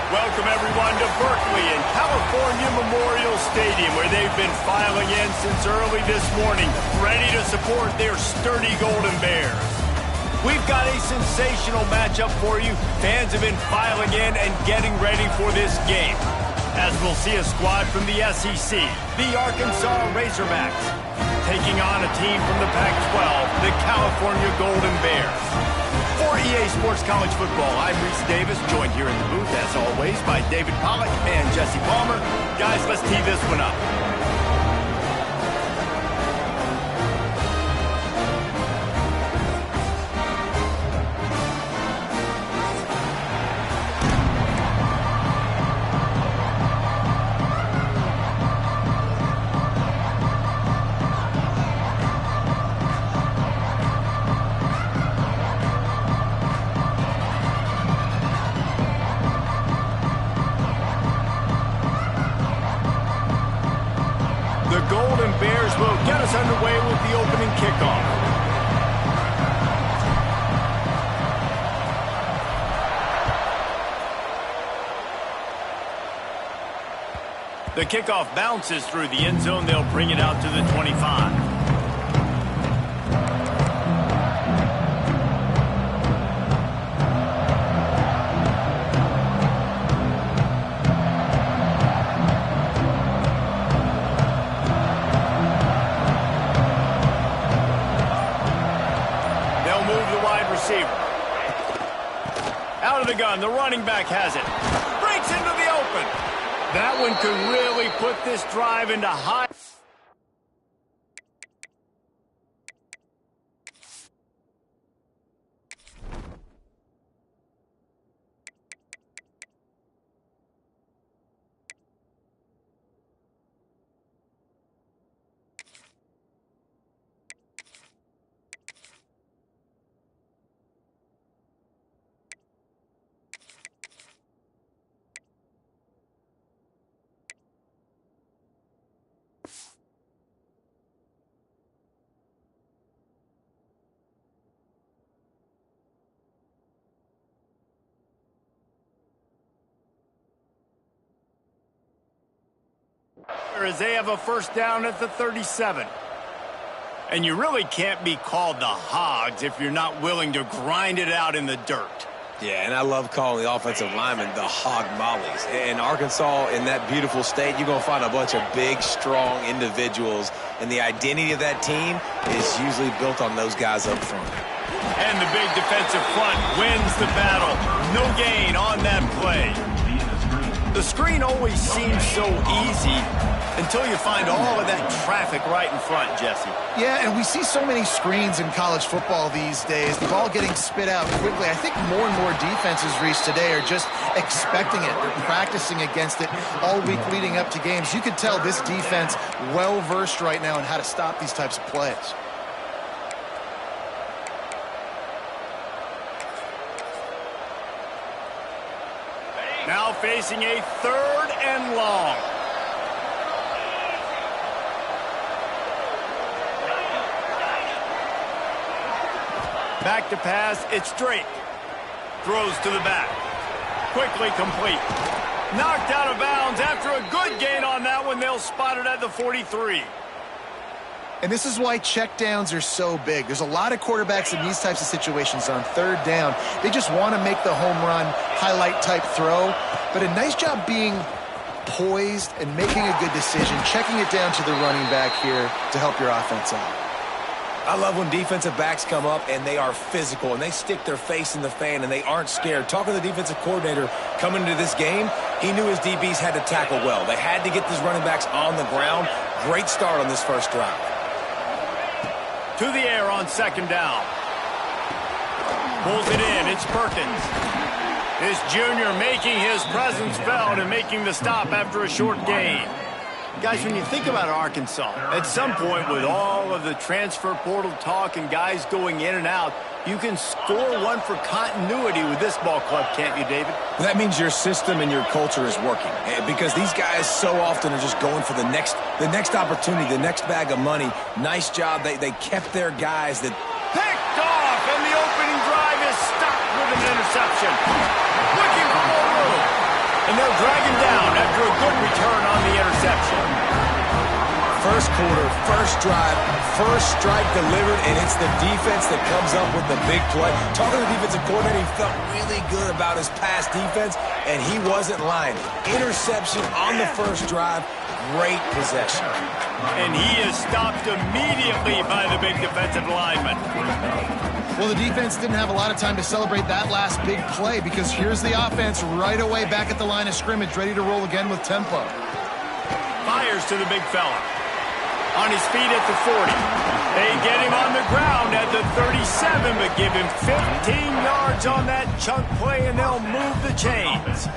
Welcome, everyone, to Berkeley and California Memorial Stadium, where they've been filing in since early this morning, ready to support their sturdy Golden Bears. We've got a sensational matchup for you. Fans have been filing in and getting ready for this game, as we'll see a squad from the SEC, the Arkansas Razorbacks, taking on a team from the Pac-12, the California Golden Bears. For EA Sports College Football, I'm Reese Davis, joined here in the booth, as always, by David Pollack and Jesse Palmer. Guys, let's tee this one up. The Golden Bears will get us underway with the opening kickoff. The kickoff bounces through the end zone. They'll bring it out to the 25. Out of the gun, the running back has it. Breaks into the open. That one could really put this drive into high. As they have a first down at the 37. And you really can't be called the Hogs if you're not willing to grind it out in the dirt. Yeah, and I love calling the offensive linemen the hog mollies. In Arkansas, in that beautiful state, you're going to find a bunch of big, strong individuals, and the identity of that team is usually built on those guys up front. And the big defensive front wins the battle. No gain on that play. The screen always seems so easy until you find all of that traffic right in front, Jesse. Yeah, and we see so many screens in college football these days. The ball getting spit out quickly. I think more and more defenses, Reese, today are just expecting it. They're practicing against it all week leading up to games. You can tell this defense well-versed right now in how to stop these types of plays. Now facing a 3rd and long. Back to pass, it's Drake. Throws to the back. Quickly complete. Knocked out of bounds after a good gain on that one. They'll spot it at the 43. And this is why checkdowns are so big. There's a lot of quarterbacks in these types of situations on 3rd down. They just want to make the home run, highlight-type throw. But a nice job being poised and making a good decision, checking it down to the running back here to help your offense out. I love when defensive backs come up and they are physical and they stick their face in the fan and they aren't scared. Talking to the defensive coordinator coming into this game, he knew his DBs had to tackle well. They had to get these running backs on the ground. Great start on this first drive. To the air on 2nd down. Pulls it in. It's Perkins. This junior making his presence felt and making the stop after a short gain. Guys, when you think about Arkansas, at some point with all of the transfer portal talk and guys going in and out, you can score one for continuity with this ball club, can't you, David? That means your system and your culture is working. Because these guys so often are just going for the next opportunity, the next bag of money. Nice job. They kept their guys that... Picked off, and the opening drive is stopped with an interception. Looking for more room. And they'll drag him down after a good return on the interception. First quarter, first drive, first strike delivered, and it's the defense that comes up with the big play. Talking to the defensive coordinator, he felt really good about his pass defense, and he wasn't lying. Interception on the first drive, great possession. And he is stopped immediately by the big defensive lineman. Well, the defense didn't have a lot of time to celebrate that last big play because here's the offense right away back at the line of scrimmage, ready to roll again with tempo. Fires to the big fella. On his feet at the 40. They get him on the ground at the 37, but give him 15 yards on that chunk play, and they'll move the chains.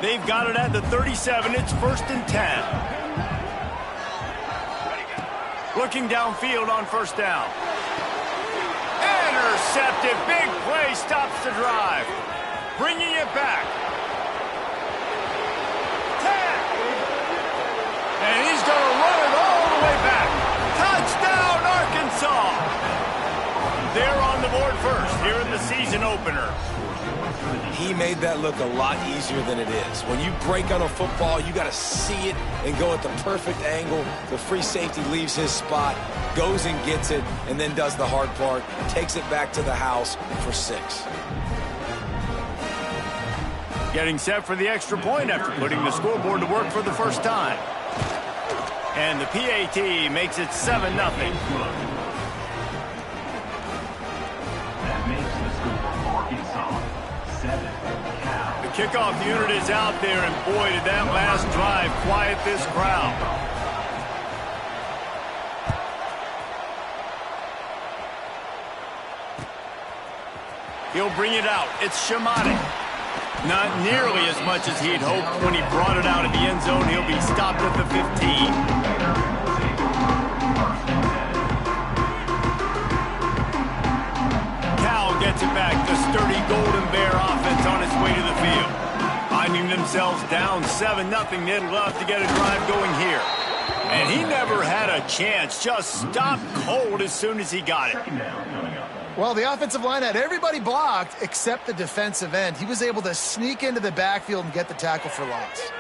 They've got it at the 37. It's 1st and 10. Looking downfield on first down. Intercepted. Big play stops the drive. Bringing it back. 10. And he's going to run it all the way back. Touchdown, Arkansas. They're on the board first here in the season opener. He made that look a lot easier than it is. When you break on a football, you got to see it and go at the perfect angle. The free safety leaves his spot, goes and gets it, and then does the hard part, takes it back to the house for 6. Getting set for the extra point after putting the scoreboard to work for the first time. And the PAT makes it 7-0. The kickoff unit is out there, and boy, did that last drive quiet this crowd. He'll bring it out. It's Shamani. Not nearly as much as he'd hoped when he brought it out of the end zone. He'll be stopped at the 15. Cal gets it back. The sturdy Golden Bear offense on its way to the field. Finding themselves down 7-0. They'd love to get a drive going here. And he never had a chance. Just stopped cold as soon as he got it. Well, the offensive line had everybody blocked except the defensive end. He was able to sneak into the backfield and get the tackle for loss.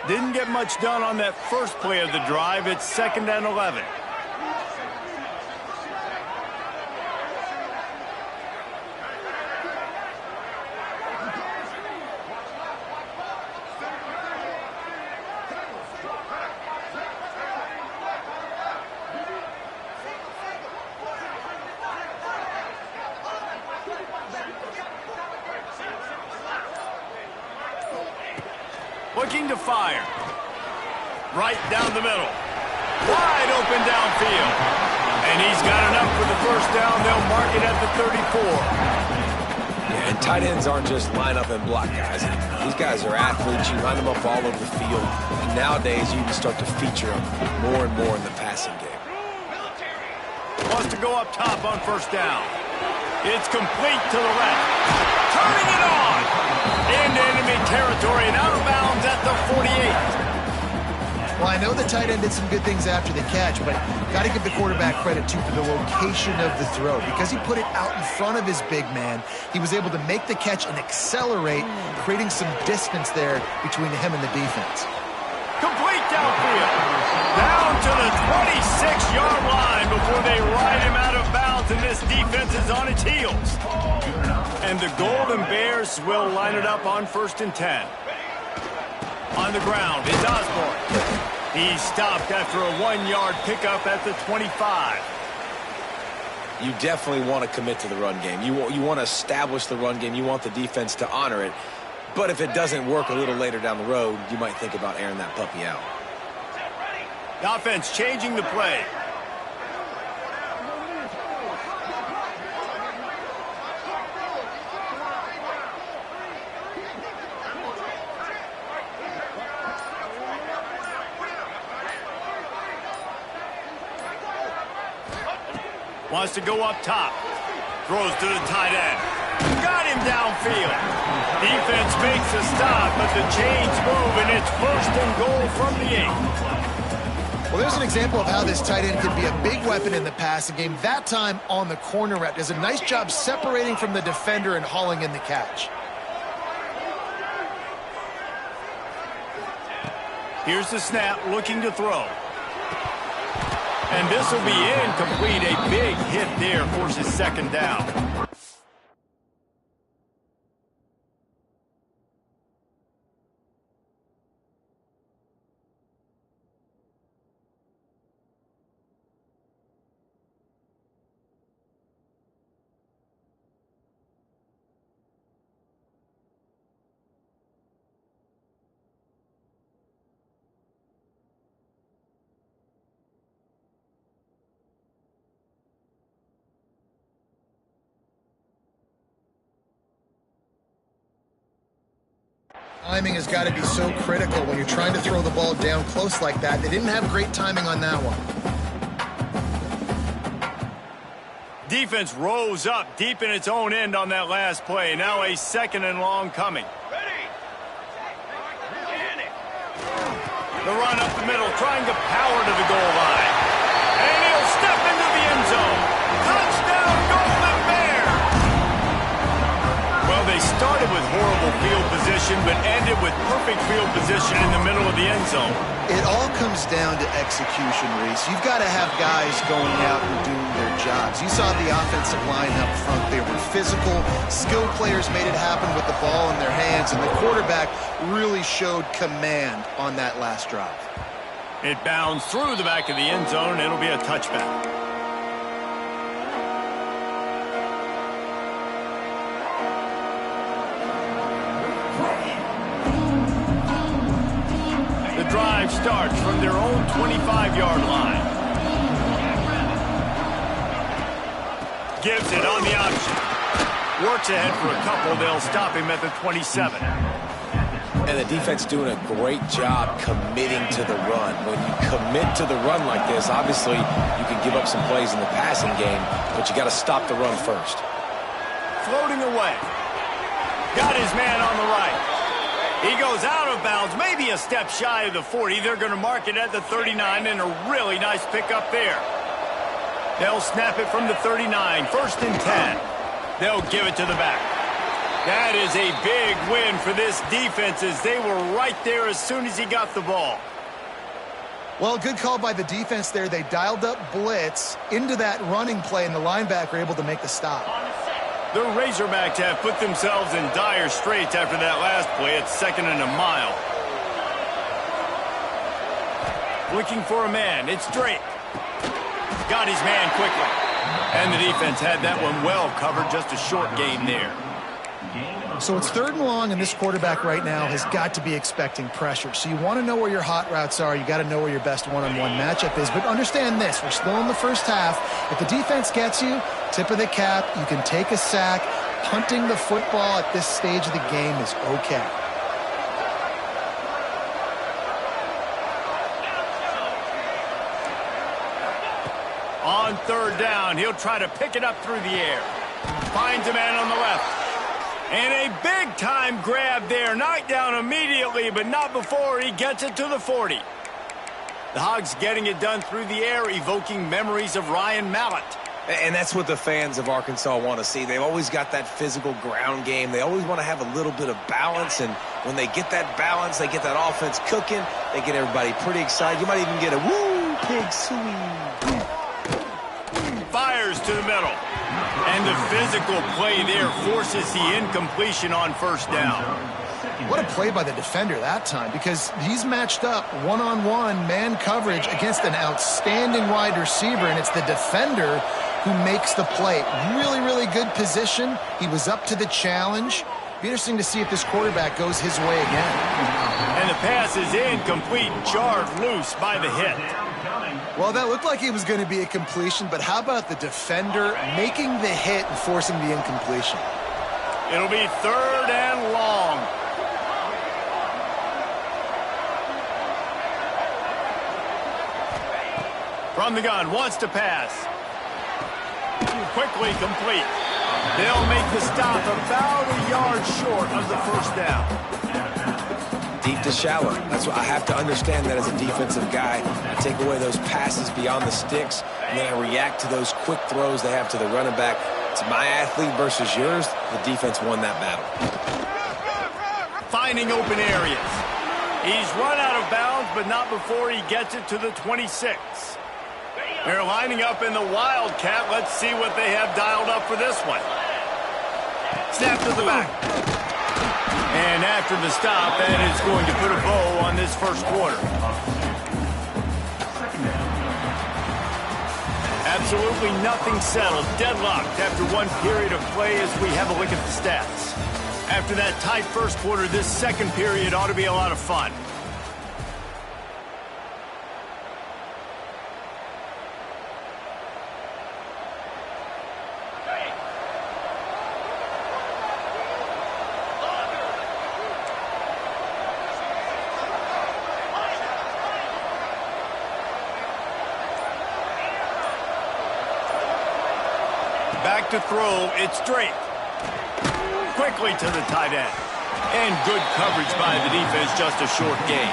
Didn't get much done on that first play of the drive. It's 2nd and 11. Looking to fire. Right down the middle. Wide open downfield. And he's got enough for the first down. They'll mark it at the 34. Yeah, and tight ends aren't just line up and block guys. These guys are athletes. You line them up all over the field. And nowadays, you can start to feature them more and more in the passing game. Wants to go up top on first down. It's complete to the left. Turning it on. Into enemy territory and out of bounds at the 48. Well, I know the tight end did some good things after the catch, but got to give the quarterback credit, too, for the location of the throw. Because he put it out in front of his big man, he was able to make the catch and accelerate, creating some distance there between him and the defense. Complete downfield. Down to the 26-yard line before they ride him out of bounds, and this defense is on its heels. And the Golden Bears will line it up on 1st and 10. On the ground is Osborne. He's stopped after a 1-yard pickup at the 25. You definitely want to commit to the run game. You want to establish the run game. You want the defense to honor it. But if it doesn't work a little later down the road, you might think about airing that puppy out. The offense changing the play. Wants to go up top. Throws to the tight end. Got him downfield. Defense makes a stop, but the chains move, and it's 1st and goal from the 8. Well, there's an example of how this tight end can be a big weapon in the passing game. That time on the corner route. Does a nice job separating from the defender and hauling in the catch. Here's the snap, looking to throw. And this will be incomplete. A big hit there, forces second down. Timing has got to be so critical when you're trying to throw the ball down close like that. They didn't have great timing on that one. Defense rose up deep in its own end on that last play. Now a second and long coming. The run up the middle, trying to power to the goal line. And he'll step into the end zone. Touchdown, Golden Bear! Well, they started with horrible field position, but ended with perfect field position in the middle of the end zone. It all comes down to execution, Reese. You've got to have guys going out and doing their jobs. You saw the offensive line up front. They were physical. Skilled players made it happen with the ball in their hands, and the quarterback really showed command on that last drive. It bounds through the back of the end zone, and it'll be a touchback. The drive starts from their own 25-yard line. Gives it on the option. Works ahead for a couple. They'll stop him at the 27. And the defense doing a great job committing to the run. When you commit to the run like this, obviously you can give up some plays in the passing game, but you got to stop the run first. Floating away. Got his man on the right. He goes out of bounds, maybe a step shy of the 40. They're going to mark it at the 39, and a really nice pickup there. They'll snap it from the 39, 1st and 10. They'll give it to the back. That is a big win for this defense, as they were right there as soon as he got the ball. Well, good call by the defense there. They dialed up blitz into that running play, and the linebacker able to make the stop. The Razorbacks have put themselves in dire straits after that last play. It's 2nd and a mile. Looking for a man. It's Drake. Got his man quickly. And the defense had that one well covered. Just a short gain there. So it's 3rd and long, and this quarterback right now has got to be expecting pressure. So you want to know where your hot routes are. You got to know where your best one-on-one matchup is. But understand this, we're still in the first half. If the defense gets you, tip of the cap, you can take a sack. Punting the football at this stage of the game is okay. On 3rd down, he'll try to pick it up through the air. Finds a man on the left. And a big-time grab there. Knocked down immediately, but not before he gets it to the 40. The Hogs getting it done through the air, evoking memories of Ryan Mallett. And that's what the fans of Arkansas want to see. They've always got that physical ground game. They always want to have a little bit of balance, and when they get that balance, they get that offense cooking, they get everybody pretty excited. You might even get a woo, pig sweet. Fires to the middle. And the physical play there forces the incompletion on 1st down. What a play by the defender that time, because he's matched up one-on-one man coverage against an outstanding wide receiver, and it's the defender who makes the play. Really, really good position. He was up to the challenge. Be interesting to see if this quarterback goes his way again. And the pass is incomplete, jarred loose by the hit. Well, that looked like it was going to be a completion, but how about the defender making the hit and forcing the incompletion? It'll be 3rd and long. From the gun, wants to pass. Quickly complete. They'll make the stop about a yard short of the 1st down. Deep to shallow. That's what I have to understand that as a defensive guy. I take away those passes beyond the sticks, and then I react to those quick throws they have to the running back. It's my athlete versus yours. The defense won that battle. Finding open areas. He's run out of bounds, but not before he gets it to the 26. They're lining up in the Wildcat. Let's see what they have dialed up for this one. Snap to the back. And after the stop, that is going to put a bow on this first quarter. Absolutely nothing settled. Deadlocked after one period of play as we have a look at the stats. After that tight first quarter, this second period ought to be a lot of fun. Back to throw, it's Drake. Quickly to the tight end. And good coverage by the defense, just a short game.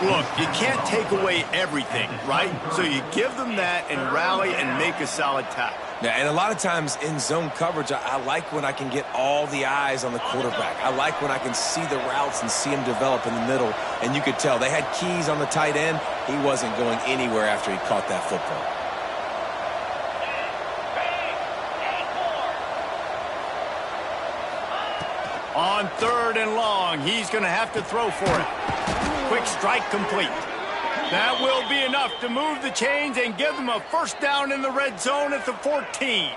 Look, you can't take away everything, right? So you give them that and rally and make a solid tackle. Yeah, and a lot of times in zone coverage, I like when I can get all the eyes on the quarterback. I like when I can see the routes and see him develop in the middle. And you could tell they had keys on the tight end. He wasn't going anywhere after he caught that football. On 3rd and long, he's going to have to throw for it. Quick strike complete. That will be enough to move the chains and give them a first down in the red zone at the 14.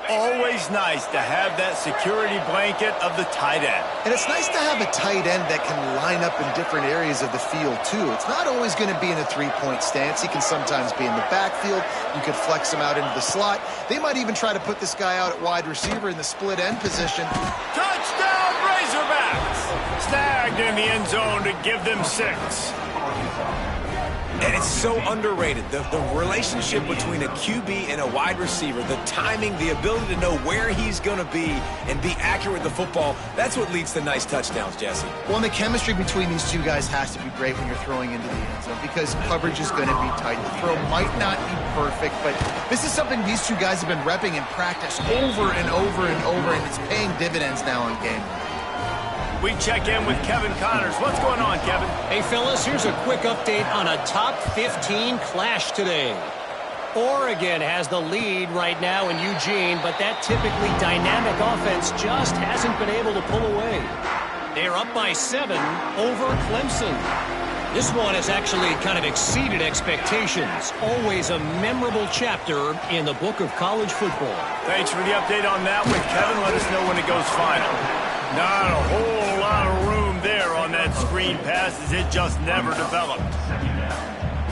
Always nice to have that security blanket of the tight end. And it's nice to have a tight end that can line up in different areas of the field, too. It's not always going to be in a three-point stance. He can sometimes be in the backfield. You could flex him out into the slot. They might even try to put this guy out at wide receiver in the split end position. Touchdown, Razorbacks! Snagged in the end zone to give them 6. And it's so underrated. The relationship between a QB and a wide receiver, the timing, the ability to know where he's going to be and be accurate with the football, that's what leads to nice touchdowns, Jesse. Well, and the chemistry between these two guys has to be great when you're throwing into the end zone because coverage is going to be tight. The throw might not be perfect, but this is something these two guys have been repping in practice over and over and over, and it's paying dividends now on game. We check in with Kevin Connors. What's going on, Kevin? Hey, fellas, here's a quick update on a top 15 clash today. Oregon has the lead right now in Eugene, but that typically dynamic offense just hasn't been able to pull away. They're up by 7 over Clemson. This one has actually kind of exceeded expectations. Always a memorable chapter in the book of college football. Thanks for the update on that one, Kevin. Let us know when it goes final. Not a whole lot of room there on that screen pass as it just never developed.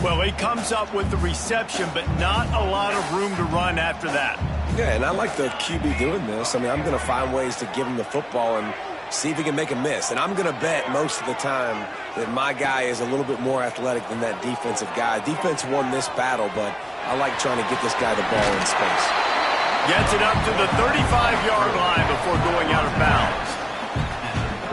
Well, he comes up with the reception, but not a lot of room to run after that. Yeah, and I like the QB doing this. I mean, I'm going to find ways to give him the football and see if he can make a miss. And I'm going to bet most of the time that my guy is a little bit more athletic than that defensive guy. Defense won this battle, but I like trying to get this guy the ball in space. Gets it up to the 35-yard line before going out of bounds.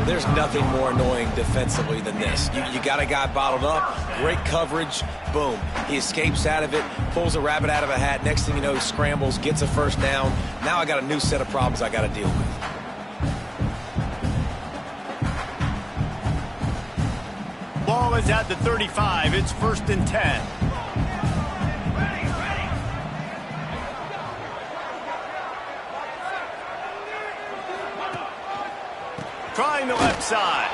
There's nothing more annoying defensively than this. You got a guy bottled up, great coverage, boom. He escapes out of it, pulls a rabbit out of a hat. Next thing you know, he scrambles, gets a first down. Now I got a new set of problems I got to deal with. Ball is at the 35. It's 1st and 10. Trying the left side.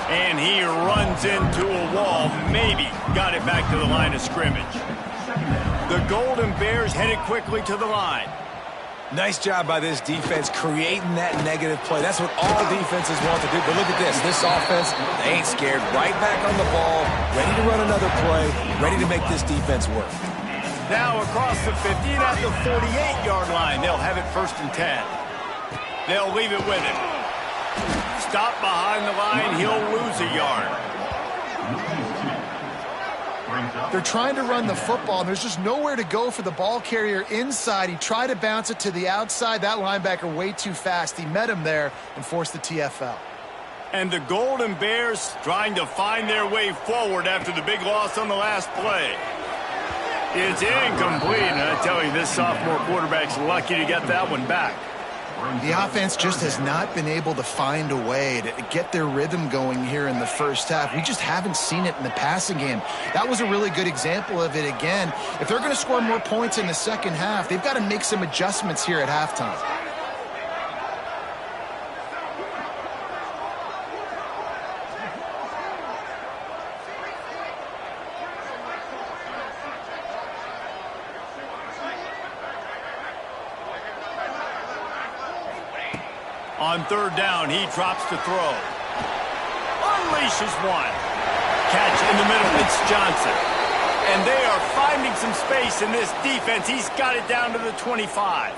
And he runs into a wall. Maybe got it back to the line of scrimmage. The Golden Bears headed quickly to the line. Nice job by this defense creating that negative play. That's what all defenses want to do. But look at this. This offense, they ain't scared. Right back on the ball, ready to run another play, ready to make this defense work. Now across the 50 and at the 48-yard line. They'll have it 1st and 10. They'll leave it with him. Stop behind the line. He'll lose a yard. They're trying to run the football, and there's just nowhere to go for the ball carrier inside. He tried to bounce it to the outside. That linebacker way too fast. He met him there and forced the TFL. And the Golden Bears trying to find their way forward after the big loss on the last play. It's incomplete, and I tell you, this sophomore quarterback's lucky to get that one back. The offense just has not been able to find a way to get their rhythm going here in the first half. We just haven't seen it in the passing game. That was a really good example of it again. If they're going to score more points in the second half, they've got to make some adjustments here at halftime. On third down, he drops to throw. Unleashes one. Catch in the middle, it's Johnson. And they are finding some space in this defense. He's got it down to the 25.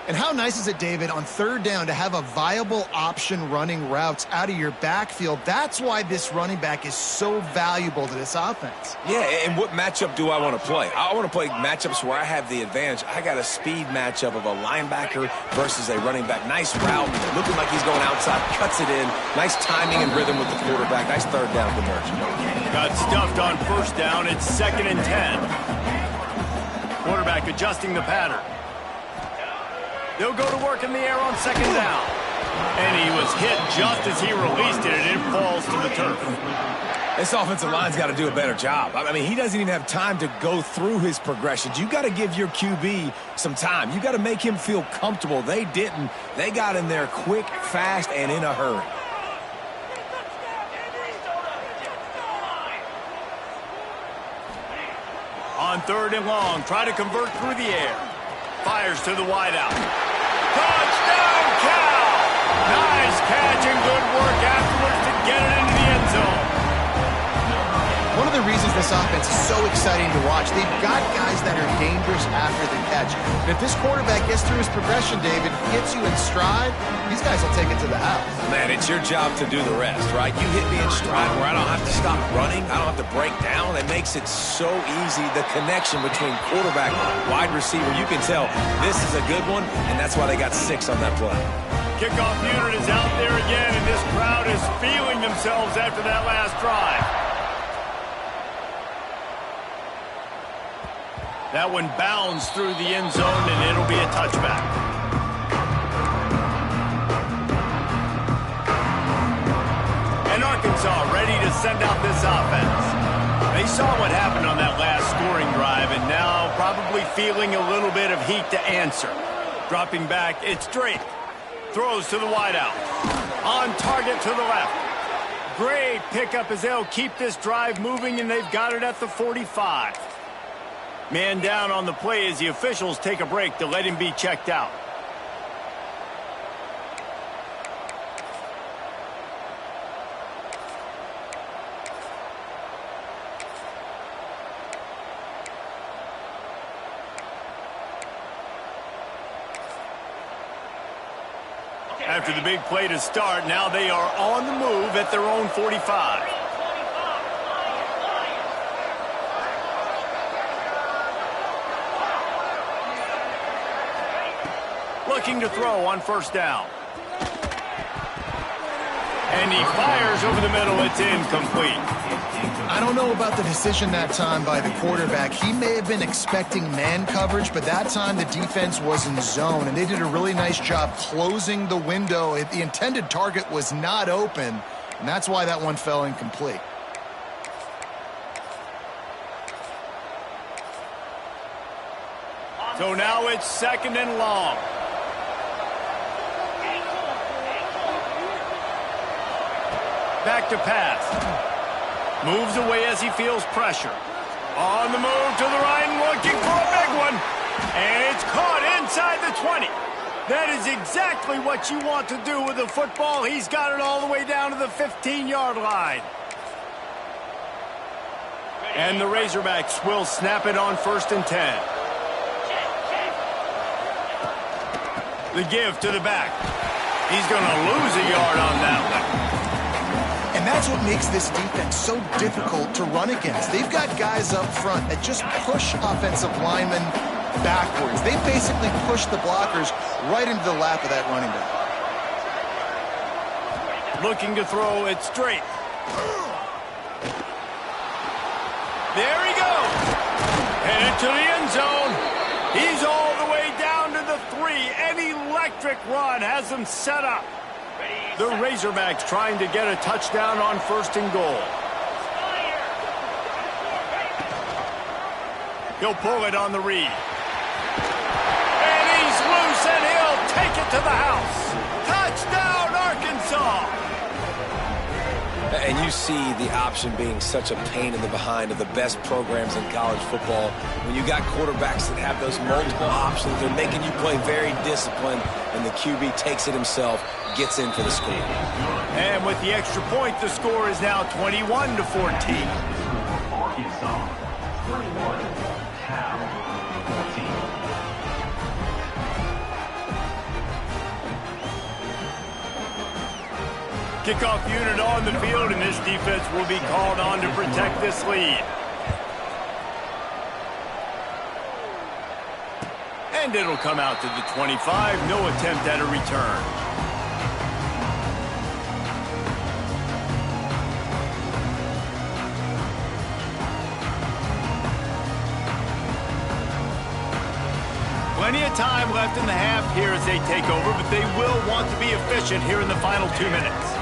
And how nice is it, David, on third down to have a viable option running routes out of your backfield? That's why this running back is so valuable to this offense. Yeah, and what matchup do I want to play? I want to play matchups where I have the advantage. I got a speed matchup of a linebacker versus a running back. Nice route, looking like he's going outside, cuts it in. Nice timing and rhythm with the quarterback. Nice third down conversion. Got stuffed on first down. It's 2nd and 10. Quarterback adjusting the pattern. They'll go to work in the air on 2nd down. And he was hit just as he released it, and it falls to the turf. This offensive line's got to do a better job. I mean, he doesn't even have time to go through his progressions. You got to give your QB some time. You got to make him feel comfortable. They didn't. They got in there quick, fast, and in a hurry. On 3rd and long, try to convert through the air. Fires to the wideout. Touchdown, Cal! Nice catch and good work afterwards to get it into the end zone. One of the reasons this offense is so exciting to watch, they've got guys that are dangerous after the catch. And if this quarterback gets through his progression, David, hits you in stride, these guys will take it to the house. Man, it's your job to do the rest, right? You hit me in stride where I don't have to stop running. I don't have to break down. It makes it so easy. The connection between quarterback and wide receiver, you can tell this is a good one, and that's why they got 6 on that play. Kickoff unit is out there again, and this crowd is feeling themselves after that last drive. That one bounds through the end zone, and it'll be a touchback. And Arkansas ready to send out this offense. They saw what happened on that last scoring drive, and now probably feeling a little bit of heat to answer. Dropping back, it's Drake. Throws to the wideout. On target to the left. Great pickup as they'll keep this drive moving, and they've got it at the 45. Man down on the play as the officials take a break to let him be checked out. After the big play to start, now they are on the move at their own 45. Looking to throw on first down. And he fires over the middle. It's incomplete. I don't know about the decision that time by the quarterback. He may have been expecting man coverage, but that time the defense was in zone, and they did a really nice job closing the window. The intended target was not open, and that's why that one fell incomplete. So now it's 2nd and long. Back to pass. Moves away as he feels pressure. On the move to the right, looking for a big one. And it's caught inside the 20. That is exactly what you want to do with the football. He's got it all the way down to the 15-yard line. And the Razorbacks will snap it on 1st and 10. The give to the back. He's going to lose a yard on that one. And that's what makes this defense so difficult to run against. They've got guys up front that just push offensive linemen backwards. They basically push the blockers right into the lap of that running back. Looking to throw it straight. There he goes. Headed to the end zone. He's all the way down to the 3, and he electric run has them set up. The Razorbacks trying to get a touchdown on 1st and goal. He'll pull it on the read. And he's loose, and he'll take it to the house. Touchdown, Arkansas! And you see the option being such a pain in the behind of the best programs in college football. When you got quarterbacks that have those multiple options, they're making you play very disciplined, and the QB takes it himself, gets in for the score. And with the extra point, the score is now 21-14. Arkansas, 21, Cal, 14. Kickoff unit on the field, and this defense will be called on to protect this lead. And it'll come out to the 25. No attempt at a return. Plenty of time left in the half here as they take over, but they will want to be efficient here in the final 2 minutes.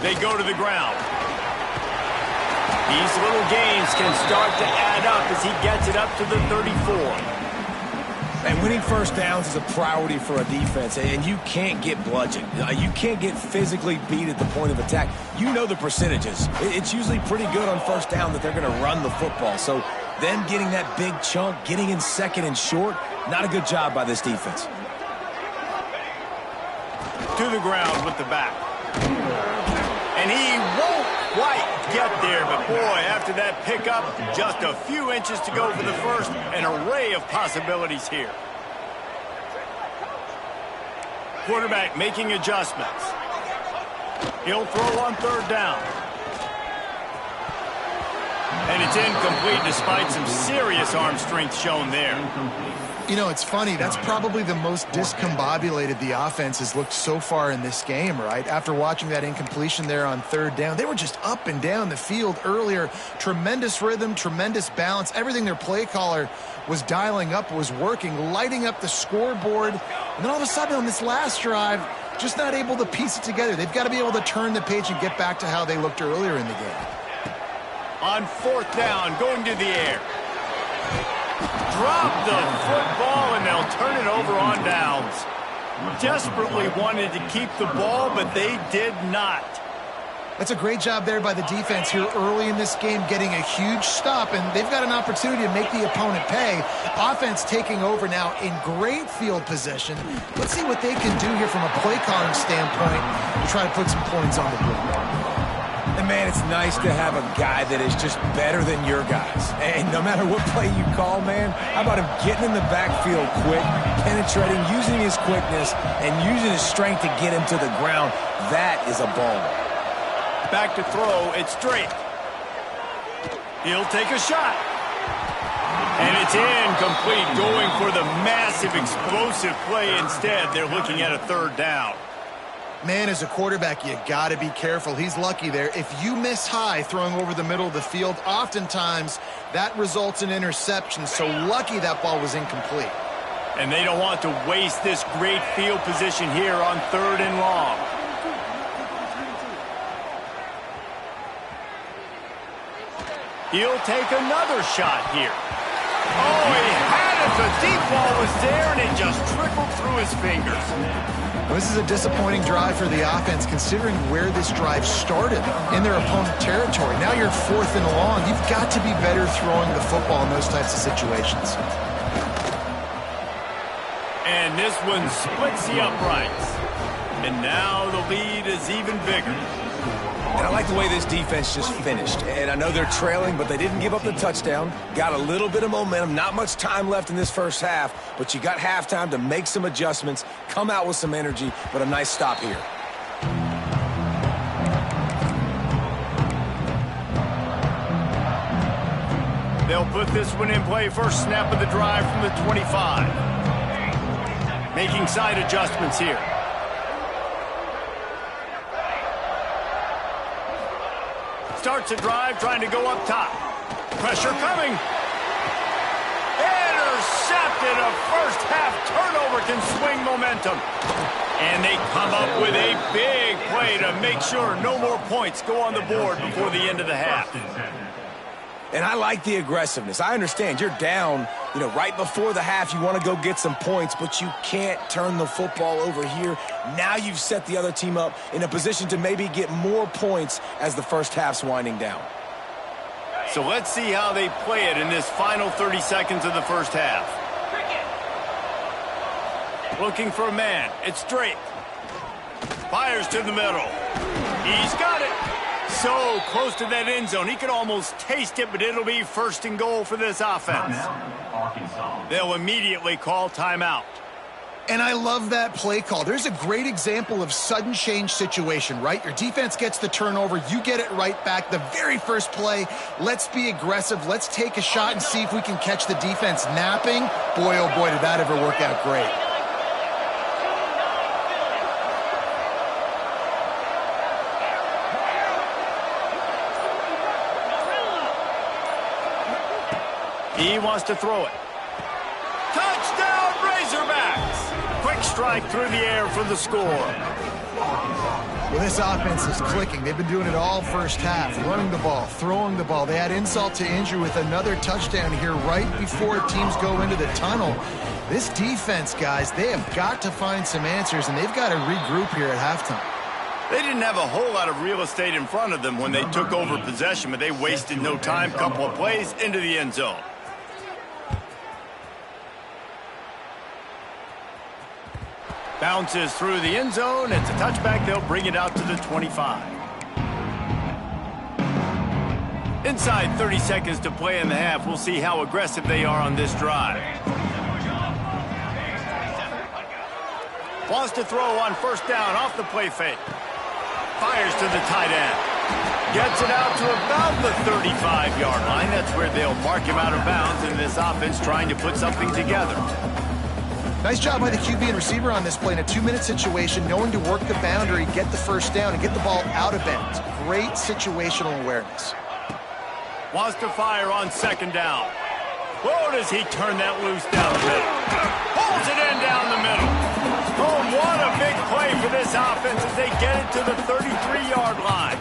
They go to the ground. These little gains can start to add up as he gets it up to the 34. And winning first downs is a priority for a defense, and you can't get bludgeoned. You can't get physically beat at the point of attack. You know the percentages. It's usually pretty good on first down that they're going to run the football. So them getting that big chunk, getting in second and short, not a good job by this defense. To the ground with the back. And he won't quite get there, but boy, after that pickup, just a few inches to go for the first. An array of possibilities here. Quarterback making adjustments. He'll throw on 3rd down. And it's incomplete despite some serious arm strength shown there. You know, it's funny. That's probably the most discombobulated the offense has looked so far in this game, right? After watching that incompletion there on 3rd down, they were just up and down the field earlier. Tremendous rhythm, tremendous balance. Everything their play caller was dialing up was working, lighting up the scoreboard. And then all of a sudden on this last drive, just not able to piece it together. They've got to be able to turn the page and get back to how they looked earlier in the game. On 4th down, going to the air. Drop the football, and they'll turn it over on downs. Desperately wanted to keep the ball, but they did not. That's a great job there by the defense here early in this game, getting a huge stop, and they've got an opportunity to make the opponent pay. Offense taking over now in great field position. Let's see what they can do here from a play calling standpoint to try to put some points on the board. And, man, it's nice to have a guy that is just better than your guys. And no matter what play you call, man, how about him getting in the backfield quick, penetrating, using his quickness, and using his strength to get him to the ground. That is a ball. Back to throw. It's straight. He'll take a shot. And it's incomplete, going for the massive, explosive play instead. They're looking at a 3rd down. Man, as a quarterback, you got to be careful. He's lucky there. If you miss high throwing over the middle of the field, oftentimes that results in interception. So lucky that ball was incomplete. And they don't want to waste this great field position here on 3rd and long. He'll take another shot here. Oh, he had it. The deep ball was there, and it just trickled through his fingers. Well, this is a disappointing drive for the offense, considering where this drive started in their opponent territory. Now you're 4th and long. You've got to be better throwing the football in those types of situations. And this one splits the uprights. And now the lead is even bigger. And I like the way this defense just finished. And I know they're trailing, but they didn't give up the touchdown. Got a little bit of momentum. Not much time left in this first half, but you got halftime to make some adjustments, come out with some energy, but a nice stop here. They'll put this one in play. First snap of the drive from the 25. Making side adjustments here. starts a drive trying to go up top. Pressure coming. Intercepted. A first half turnover can swing momentum. And they come up with a big play to make sure no more points go on the board before the end of the half. And I like the aggressiveness. I understand you're down, right before the half. You want to go get some points, but you can't turn the football over here. Now you've set the other team up in a position to maybe get more points as the first half's winding down. So let's see how they play it in this final 30 seconds of the first half. Looking for a man. It's straight. Fires to the middle. He's got it. So close to that end zone. He could almost taste it, but it'll be first and goal for this offense. They'll immediately call timeout. And I love that play call. There's a great example of sudden change situation, right? Your defense gets the turnover. You get it right back. The very first play, let's be aggressive. Let's take a shot and see if we can catch the defense napping. Boy, oh boy, did that ever work out great. He wants to throw it. Touchdown, Razorbacks! Quick strike through the air for the score. Well, this offense is clicking. They've been doing it all first half. Running the ball, throwing the ball. They had insult to injury with another touchdown here right before teams go into the tunnel. This defense, guys, they have got to find some answers, and they've got to regroup here at halftime. They didn't have a whole lot of real estate in front of them when they took over possession, but they wasted no time. Couple of plays into the end zone. Bounces through the end zone. It's a touchback. They'll bring it out to the 25. Inside 30 seconds to play in the half. We'll see how aggressive they are on this drive. Wants to throw on first down off the play fake. Fires to the tight end. Gets it out to about the 35-yard line. That's where they'll mark him out of bounds in this offense trying to put something together. Nice job by the QB and receiver on this play in a 2-minute situation, knowing to work the boundary, get the first down, and get the ball out of bounds. Great situational awareness. Wants to fire on second down. Whoa, does he turn that loose down the middle. Pulls it in down the middle. Oh, what a big play for this offense as they get it to the 33-yard line.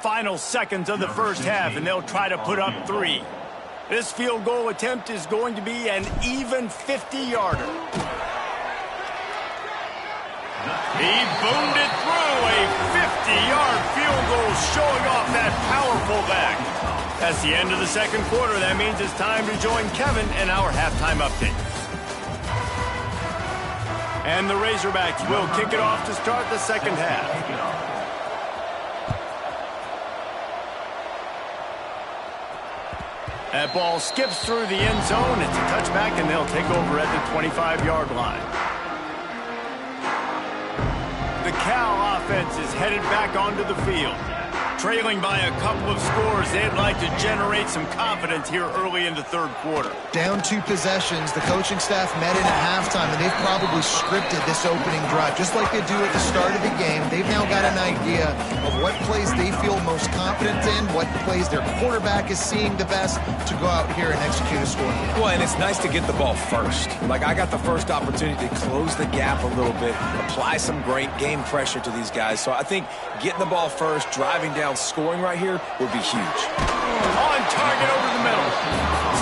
Final seconds of the first half, and they'll try to put up 3. This field goal attempt is going to be an even 50-yarder. He boomed it through. A 50-yard field goal showing off that powerful back. That's the end of the second quarter. That means it's time to join Kevin in our halftime update. And the Razorbacks will kick it off to start the second half. That ball skips through the end zone. It's a touchback, and they'll take over at the 25-yard line. The Cal offense is headed back onto the field. Trailing by a couple of scores, they'd like to generate some confidence here early in the third quarter. Down 2 possessions, the coaching staff met in at halftime, and they've probably scripted this opening drive. Just like they do at the start of the game, they've now got an idea of what plays they feel most confident in, what plays their quarterback is seeing the best to go out here and execute a score. Well, and it's nice to get the ball first. Like, I got the first opportunity to close the gap a little bit, apply some great game pressure to these guys. So I think getting the ball first, driving down, scoring right here would be huge. On target over the middle.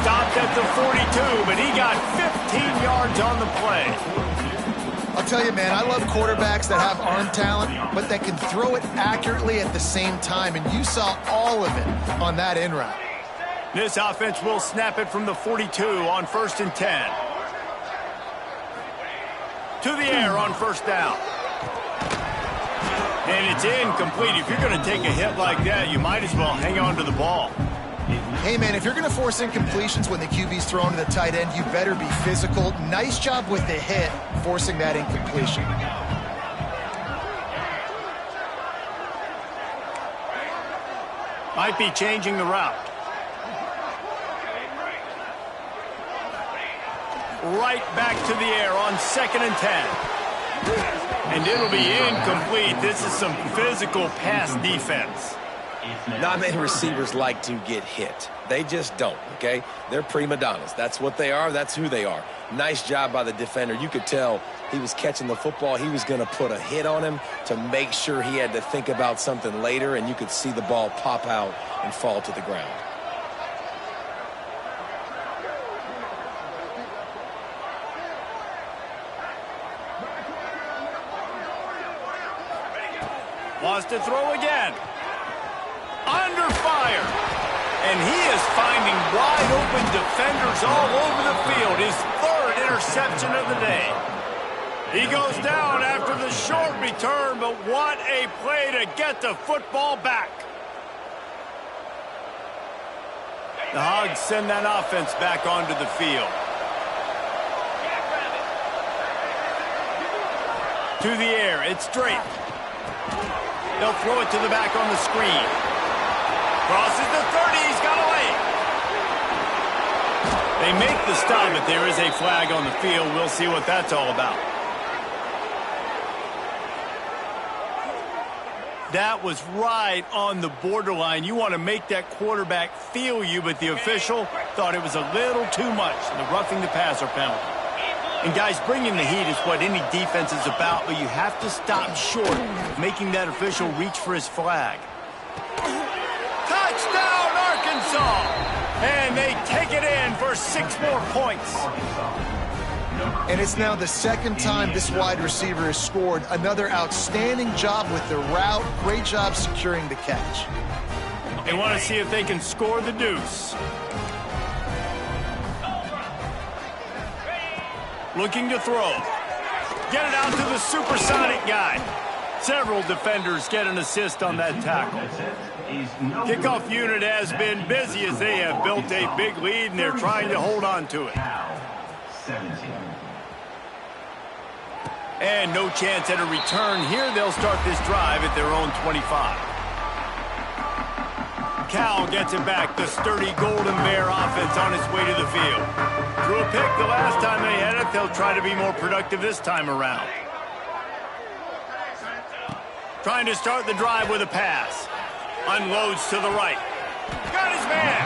Stopped at the 42, but he got 15 yards on the play. I'll tell you, man, I love quarterbacks that have arm talent, but that can throw it accurately at the same time, and you saw all of it on that in route. This offense will snap it from the 42 on 1st and 10. To the air on first down. And it's incomplete. If you're going to take a hit like that, you might as well hang on to the ball. Hey, man, if you're going to force incompletions when the QB's thrown to the tight end, you better be physical. Nice job with the hit, forcing that incompletion. Might be changing the route. right back to the air on 2nd and 10. And it'll be incomplete. This is some physical pass defense. Not many receivers like to get hit. They just don't, okay? They're prima donnas. That's what they are. That's who they are. Nice job by the defender. You could tell he was catching the football. He was going to put a hit on him to make sure he had to think about something later, and you could see the ball pop out and fall to the ground. Wants to throw again. Under fire. And he is finding wide open defenders all over the field. His 3rd interception of the day. He goes down after the short return, but what a play to get the football back. The Hogs send that offense back onto the field. To the air, it's straight. They'll throw it to the back on the screen. Crosses the 30, he's got away. They make the stop, but there is a flag on the field. We'll see what that's all about. That was right on the borderline. You want to make that quarterback feel you, but the official thought it was a little too much. The roughing the passer penalty. And guys, bringing the heat is what any defense is about, but you have to stop short of making that official reach for his flag. Touchdown, Arkansas! And they take it in for 6 more points. And it's now the 2nd time this wide receiver has scored. Another outstanding job with the route. Great job securing the catch. They want to see if they can score the deuce. Looking to throw. Get it out to the supersonic guy. Several defenders get an assist on that tackle. Kickoff unit has been busy as they have built a big lead, and they're trying to hold on to it. And no chance at a return here. They'll start this drive at their own 25. Cal gets it back. The sturdy Golden Bear offense on its way to the field. Threw a pick the last time they had it. They'll try to be more productive this time around. Trying to start the drive with a pass. Unloads to the right. Got his man.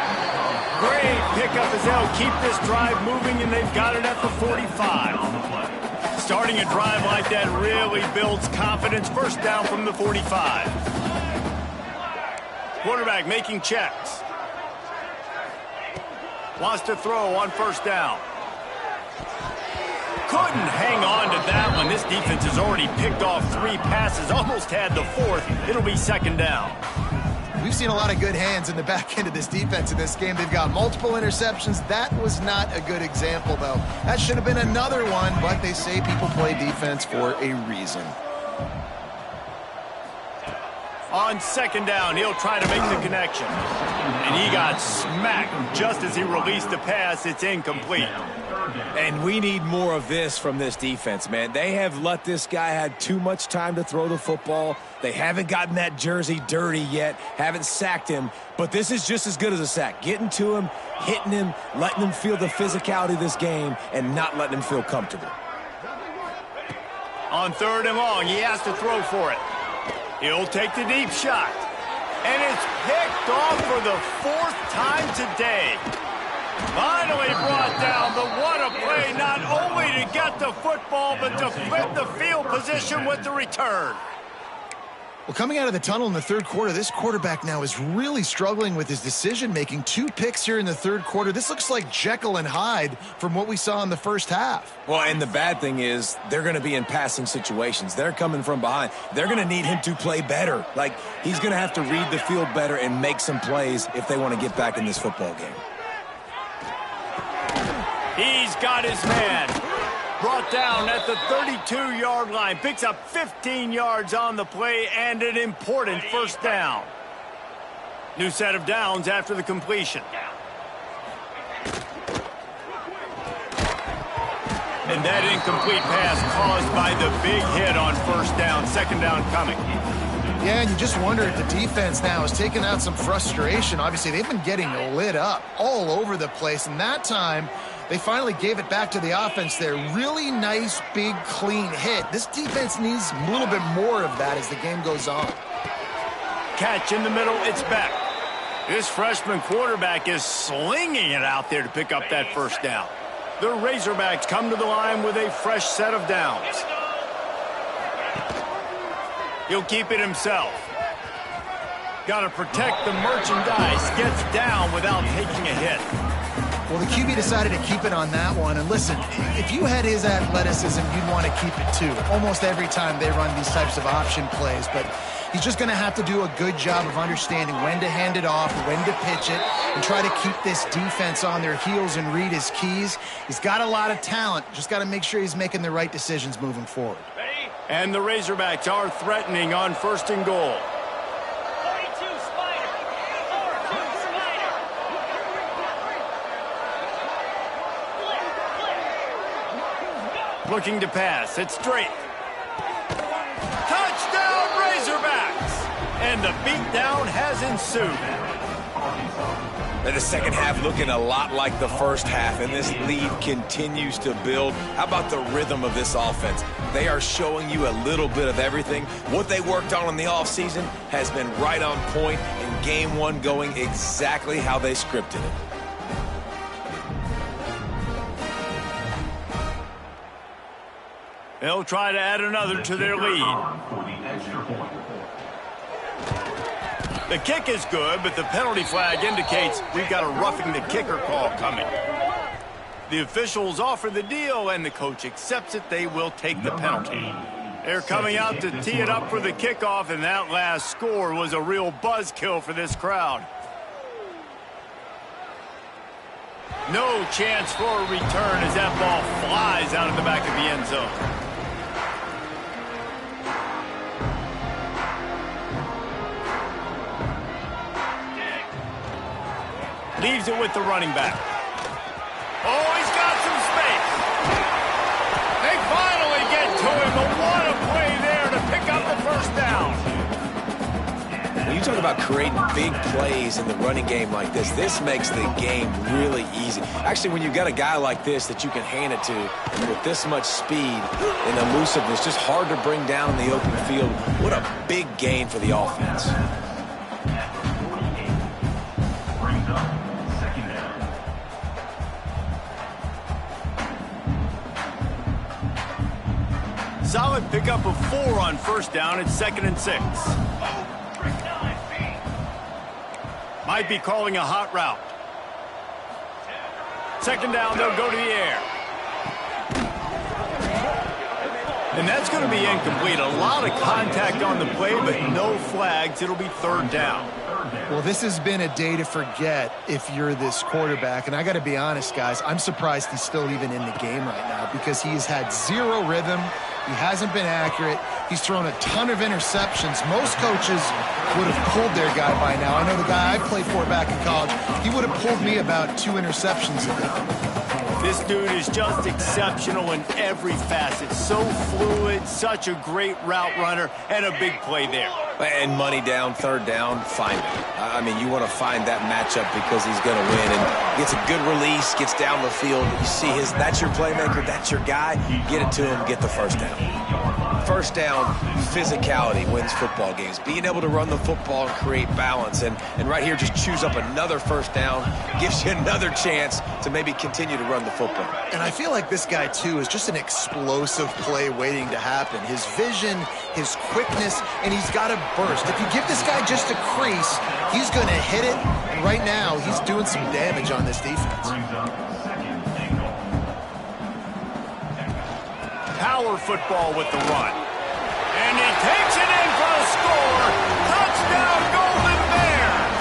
Great pickup as they'll keep this drive moving, and they've got it at the 45. Starting a drive like that really builds confidence. First down from the 45. Quarterback making checks. Wants to throw on 1st down. Couldn't hang on to that one. This defense has already picked off 3 passes. Almost had the 4th. It'll be 2nd down. We've seen a lot of good hands in the back end of this defense in this game. They've got multiple interceptions. That was not a good example, though. That should have been another one, but they say people play defense for a reason. On 2nd down, he'll try to make the connection. And he got smacked just as he released the pass. It's incomplete. And we need more of this from this defense, man. They have let this guy have too much time to throw the football. They haven't gotten that jersey dirty yet, haven't sacked him. But this is just as good as a sack. Getting to him, hitting him, letting him feel the physicality of this game, and not letting him feel comfortable. On 3rd and long, he has to throw for it. He'll take the deep shot. And it's picked off for the 4th time today. Finally brought down, but what a play, not only to get the football, but to flip the field position with the return. Well, coming out of the tunnel in the 3rd quarter, this quarterback now is really struggling with his decision-making. 2 picks here in the 3rd quarter. This looks like Jekyll and Hyde from what we saw in the 1st half. Well, and the bad thing is they're going to be in passing situations. They're coming from behind. They're going to need him to play better. Like, he's going to have to read the field better and make some plays if they want to get back in this football game. He's got his man. Brought down at the 32-yard line. Picks up 15 yards on the play and an important 1st down. New set of downs after the completion. And that incomplete pass caused by the big hit on 1st down. 2nd down coming. Yeah, and you just wonder if the defense now has taken out some frustration. Obviously, they've been getting lit up all over the place, and that time They finally gave it back to the offense there. Really nice, big, clean hit. This defense needs a little bit more of that as the game goes on. Catch in the middle, it's back. This freshman quarterback is slinging it out there to pick up that first down. The Razorbacks come to the line with a fresh set of downs. He'll keep it himself. Got to protect the merchandise. Gets down without taking a hit. Well, the QB decided to keep it on that one. And listen, if you had his athleticism, you'd want to keep it too. Almost every time they run these types of option plays. But he's just going to have to do a good job of understanding when to hand it off, when to pitch it, and try to keep this defense on their heels and read his keys. He's got a lot of talent. Just got to make sure he's making the right decisions moving forward. And the Razorbacks are threatening on 1st and goal. Looking to pass. It's straight. Touchdown, Razorbacks! And the beatdown has ensued. And the second half looking a lot like the first half, and this lead continues to build. How about the rhythm of this offense? They are showing you a little bit of everything. What they worked on in the offseason has been right on point, and game one going exactly how they scripted it. They'll try to add another to their lead. The kick is good, but the penalty flag indicates we've got a roughing the kicker call coming. The officials offer the deal, and the coach accepts it. They will take the penalty. They're coming out to tee it up for the kickoff, and that last score was a real buzzkill for this crowd. No chance for a return as that ball flies out of the back of the end zone. Leaves it with the running back. Oh, he's got some space. They finally get to him, but what a play there to pick up the first down. When you talk about creating big plays in the running game like this makes the game really easy. Actually, when you've got a guy like this that you can hand it to with this much speed and elusiveness, just hard to bring down in the open field. What a big gain for the offense. Solid pickup of 4 on 1st down. It's 2nd and 6. Might be calling a hot route. 2nd down, they'll go to the air. And that's going to be incomplete. A lot of contact on the play, but no flags. It'll be 3rd down. Well, this has been a day to forget if you're this quarterback. And I got to be honest, guys, I'm surprised he's still even in the game right now because he's had zero rhythm. He hasn't been accurate. He's thrown a ton of interceptions. Most coaches would have pulled their guy by now. I know the guy I played for back in college, he would have pulled me about 2 interceptions ago. This dude is just exceptional in every facet. So fluid, such a great route runner, and a big play there. And money down, 3rd down, find it. I mean, you want to find that matchup because he's going to win. And gets a good release, gets down the field. You see that's your playmaker, that's your guy. Get it to him, get the 1st down. 1st down, physicality wins football games. Being able to run the football and create balance. And right here, just choose up another 1st down. Gives you another chance to maybe continue to run the football. And I feel like this guy, too, is just an explosive play waiting to happen. His vision, his quickness, and he's got a burst. If you give this guy just a crease, he's going to hit it. And right now, he's doing some damage on this defense. Power football with the run. And he takes it in for a score. Touchdown, Golden Bears.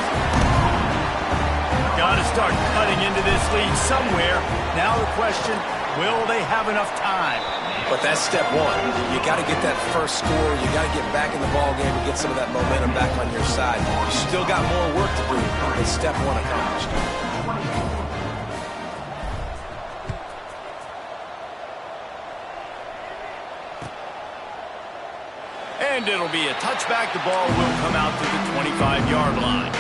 Got to start cutting into this lead somewhere. Now the question, will they have enough time? But that's step one. You got to get that first score. You got to get back in the ball game and get some of that momentum back on your side. You still got more work to do, but step one accomplished. And it'll be a touchback. The ball will come out to the 25-yard line.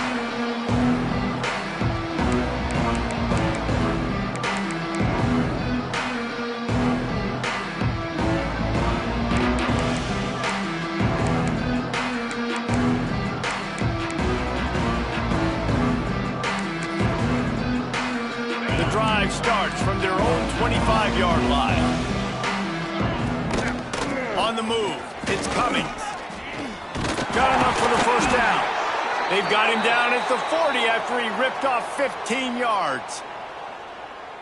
drive starts from their own 25-yard line. On the move, it's Cummings. Got enough for the first down. They've got him down at the 40 after he ripped off 15 yards.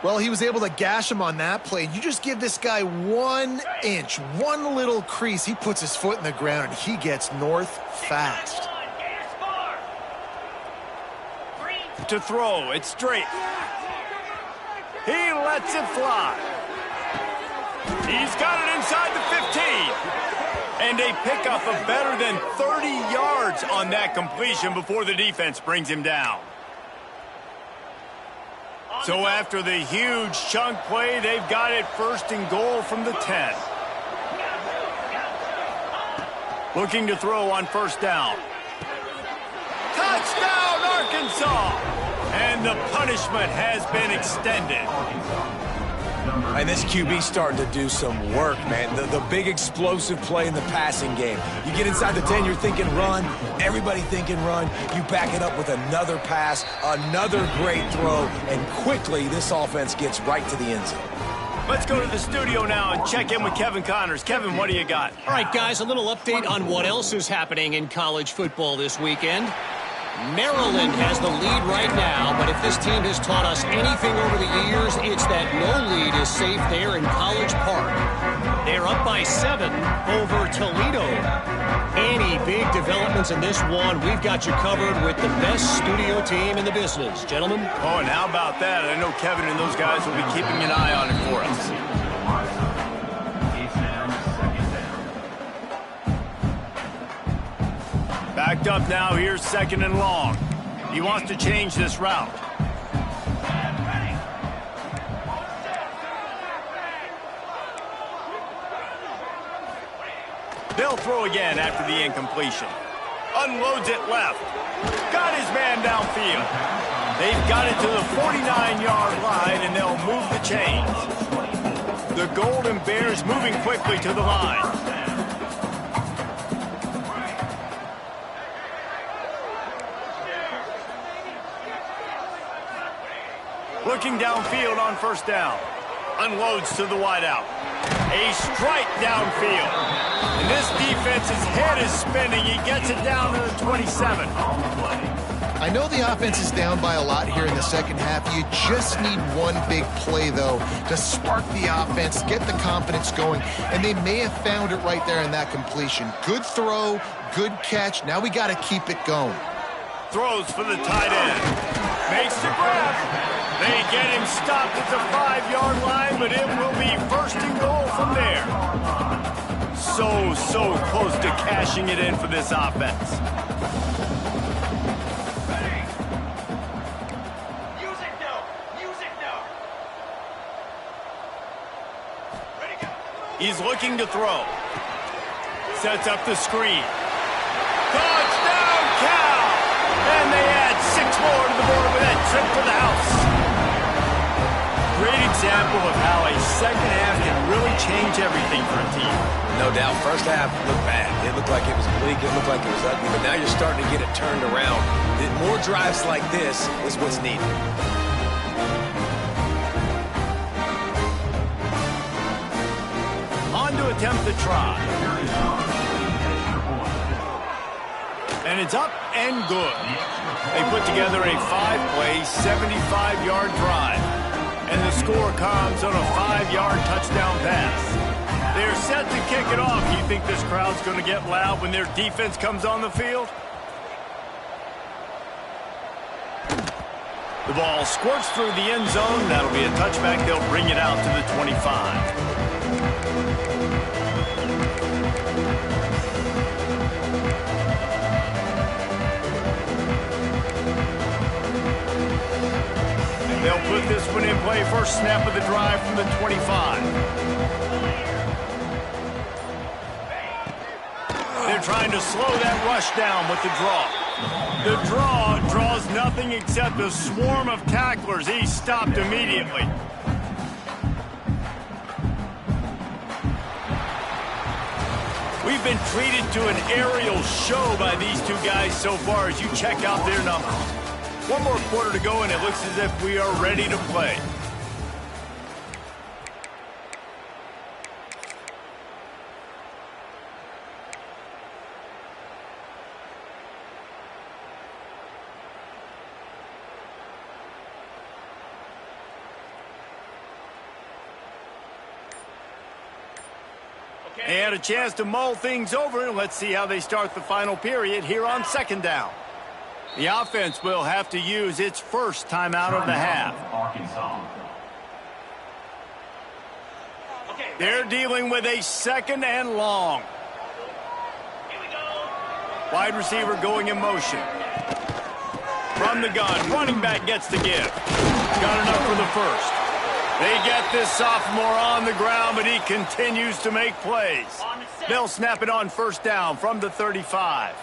Well, he was able to gash him on that play. You just give this guy 1 inch, one little crease. He puts his foot in the ground, and he gets north fast. To throw, it's straight. He lets it fly. He's got it inside the 15. And a pickup of better than 30 yards on that completion before the defense brings him down. So after the huge chunk play, they've got it first and goal from the 10. Looking to throw on first down. Touchdown, Arkansas! And the punishment has been extended. And this QB's starting to do some work, man. The big explosive play in the passing game. You get inside the 10, you're thinking run. Everybody thinking run. You back it up with another pass, another great throw, and quickly this offense gets right to the end zone. Let's go to the studio now and check in with Kevin Connors. Kevin, what do you got? All right, guys, a little update on what else is happening in college football this weekend. Maryland has the lead right now, but if this team has taught us anything over the years, it's that no lead is safe there in College Park. They're up by 7 over Toledo. Any big developments in this one, we've got you covered with the best studio team in the business. Gentlemen? Oh, and how about that? I know Kevin and those guys will be keeping an eye on it for us. Backed up now, here's second and long. He wants to change this route. They'll throw again after the incompletion. Unloads it left. Got his man downfield. They've got it to the 49-yard line, and they'll move the chains. The Golden Bears moving quickly to the line. Looking downfield on first down. Unloads to the wideout. A strike downfield. And this defense's head is spinning. He gets it down to the 27. I know the offense is down by a lot here in the second half. You just need one big play, though, to spark the offense, get the confidence going, and they may have found it right there in that completion. Good throw, good catch. Now we got to keep it going. Throws for the tight end. Makes the grab. They get him stopped at the 5-yard line, but it will be first and goal from there. So close to cashing it in for this offense. He's looking to throw. Sets up the screen. Touchdown, Cal! And they add 6 more to the board with that trip to the house. Great example of how a second half can really change everything for a team. No doubt. First half looked bad. It looked like it was bleak. It looked like it was ugly. But now you're starting to get it turned around. More drives like this is what's needed. On to attempt the try. And it's up and good. They put together a 5-play, 75-yard drive. And the score comes on a 5-yard touchdown pass. They're set to kick it off. You think this crowd's going to get loud when their defense comes on the field? The ball squirts through the end zone. That'll be a touchback. They'll bring it out to the 25. They'll put this one in play. First snap of the drive from the 25. They're trying to slow that rush down with the draw. The draw draws nothing except a swarm of tacklers. He's stopped immediately. We've been treated to an aerial show by these two guys so far as you check out their numbers. One more quarter to go, and it looks as if we are ready to play. They had a chance to mull things over, and let's see how they start the final period here on second down. The offense will have to use its first timeout of the half. Arkansas. They're dealing with a second and long. Wide receiver going in motion. From the gun, running back gets the give. Got enough for the first. They get this sophomore on the ground, but he continues to make plays. They'll snap it on first down from the 35.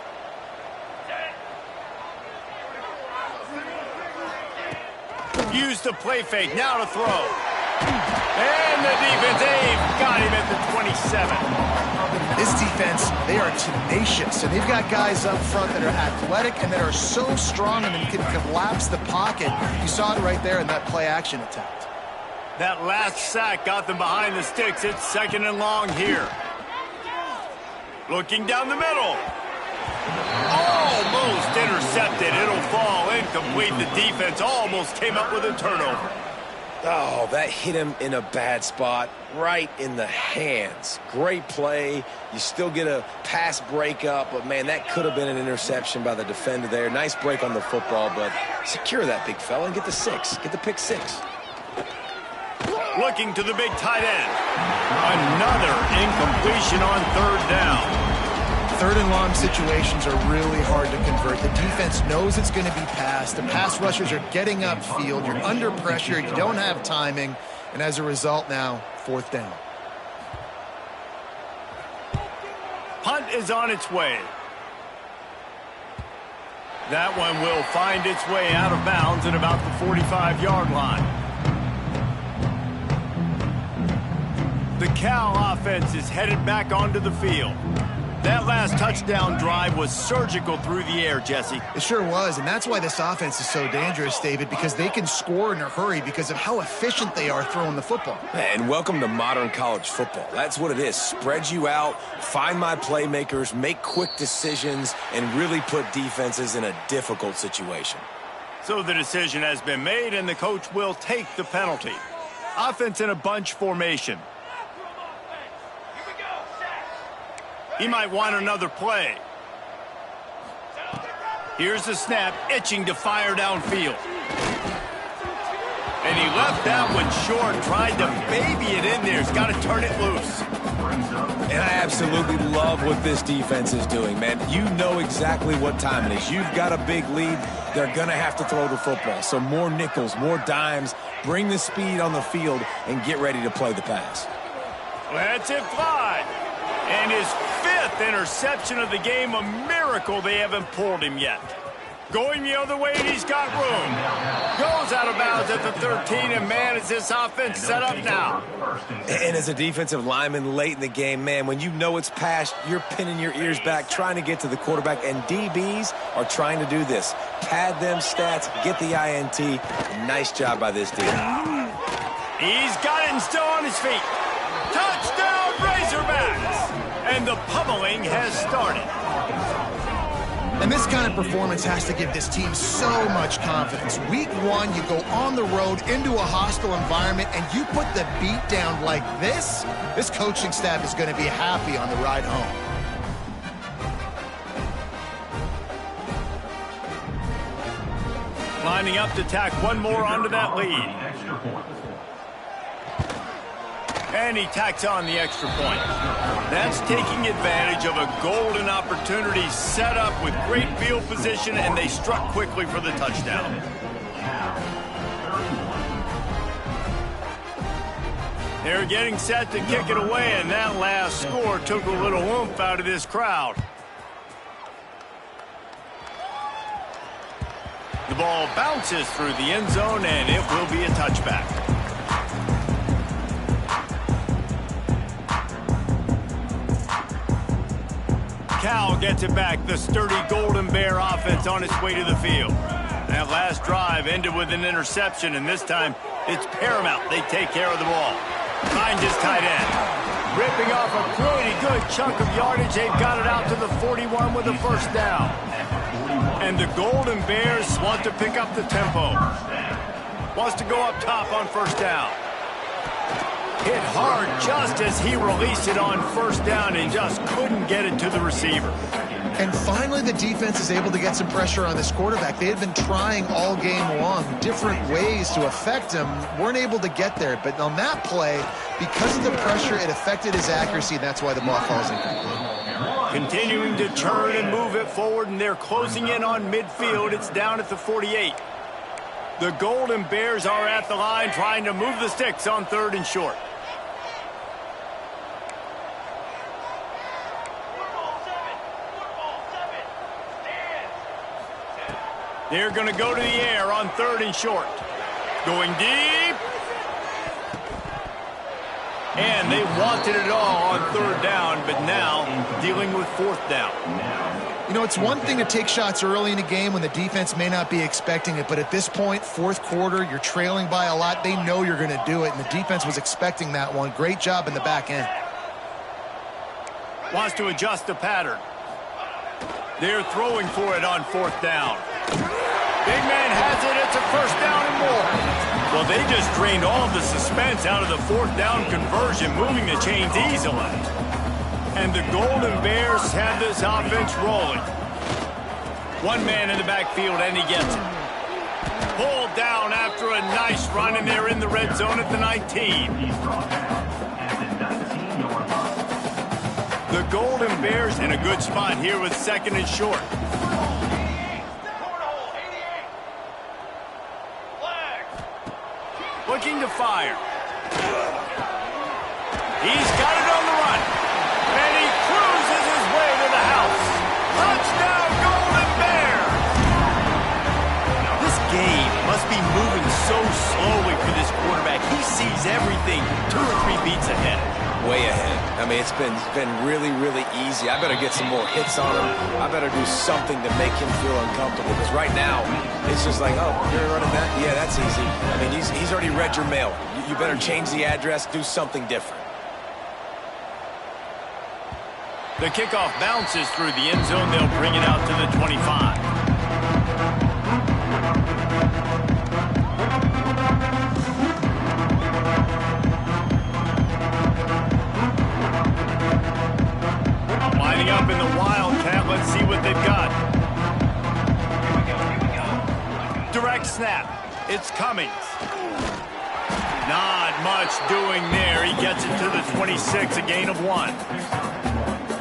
Use the play fake, now to throw. And the defense, they've got him at the 27. This defense, they are tenacious, and they've got guys up front that are athletic and that are so strong and then can collapse the pocket. You saw it right there in that play-action attempt. That last sack got them behind the sticks. It's second and long here. Looking down the middle. Almost intercepted. It'll fall incomplete. The defense almost came up with a turnover. Oh, that hit him in a bad spot, right in the hands. Great play. You still get a pass breakup, but, man, that could have been an interception by the defender there. Nice break on the football, but secure that big fella and get the six. Get the pick six. Looking to the big tight end. Another incompletion on third down. Third and long situations are really hard to convert. The defense knows it's going to be passed. The pass rushers are getting upfield. You're under pressure. You don't have timing. And as a result now, fourth down. Punt is on its way. That one will find its way out of bounds at about the 45-yard line. The Cal offense is headed back onto the field. That last touchdown drive was surgical through the air, Jesse. It sure was, and that's why this offense is so dangerous, David, because they can score in a hurry because of how efficient they are throwing the football. And welcome to modern college football. That's what it is. Spread you out, find my playmakers, make quick decisions, and really put defenses in a difficult situation. So the decision has been made, and the coach will take the penalty. Offense in a bunch formation. He might want another play. Here's the snap, itching to fire downfield. And he left that one short, tried to baby it in there. He's got to turn it loose. And I absolutely love what this defense is doing, man. You know exactly what time it is. You've got a big lead. They're going to have to throw the football. So more nickels, more dimes, bring the speed on the field, and get ready to play the pass. Lets it fly. And his fifth interception of the game, a miracle they haven't pulled him yet. Going the other way, and he's got room. Goes out of bounds at the 13, and, man, is this offense set up now. And as a defensive lineman late in the game, man, when you know it's past, you're pinning your ears back, trying to get to the quarterback, and DBs are trying to do this. Pad them stats, get the INT. Nice job by this DB. He's got it and still on his feet. Touchdown, Razorbacks! And the pummeling has started. And this kind of performance has to give this team so much confidence. Week one, you go on the road into a hostile environment, and you put the beat down like this, this coaching staff is going to be happy on the ride home. Lining up to tack one more onto that lead. And he tacks on the extra point. That's taking advantage of a golden opportunity set up with great field position, and they struck quickly for the touchdown. They're getting set to kick it away, and that last score took a little oomph out of this crowd. The ball bounces through the end zone, and it will be a touchback. Cal gets it back. The sturdy Golden Bear offense on its way to the field. That last drive ended with an interception, and this time it's paramount they take care of the ball. Finds his tight end. Ripping off a pretty good chunk of yardage. They've got it out to the 41 with a first down. And the Golden Bears want to pick up the tempo. Wants to go up top on first down. Hit hard just as he released it on first down and just couldn't get it to the receiver. And finally, the defense is able to get some pressure on this quarterback. They had been trying all game long different ways to affect him. Weren't able to get there. But on that play, because of the pressure, it affected his accuracy. And that's why the ball falls incomplete. Continuing to turn and move it forward, and they're closing in on midfield. It's down at the 48. The Golden Bears are at the line trying to move the sticks on 3rd and short. They're going to go to the air on 3rd and short. Going deep. And they wanted it all on 3rd down, but now dealing with 4th down. You know, it's one thing to take shots early in a game when the defense may not be expecting it, but at this point, 4th quarter, you're trailing by a lot. They know you're going to do it, and the defense was expecting that one. Great job in the back end. Wants to adjust the pattern. They're throwing for it on 4th down. Big man has it. It's a 1st down and more. Well, they just drained all the suspense out of the 4th down conversion, moving the chains easily. And the Golden Bears have this offense rolling. One man in the backfield, and he gets it. Pulled down after a nice run, and they're in the red zone at the 19. The Golden Bears in a good spot here with 2nd and short. Looking to fire. He's got it on the run. And he cruises his way to the house. Touchdown, Golden Bears! This game must be moving so slowly for this quarterback. He sees everything 2 or 3 beats ahead. Way ahead. I mean, it's been really, really easy. I better get some more hits on him. I better do something to make him feel uncomfortable. Because right now, it's just like, oh, you're running that? Yeah, that's easy. I mean, he's already read your mail. You better change the address, do something different. The kickoff bounces through the end zone. They'll bring it out to the 25. Lining up in the Wildcat. Let's see what they've got. Direct snap. It's Cummings. Not much doing there. He gets it to the 26, a gain of 1.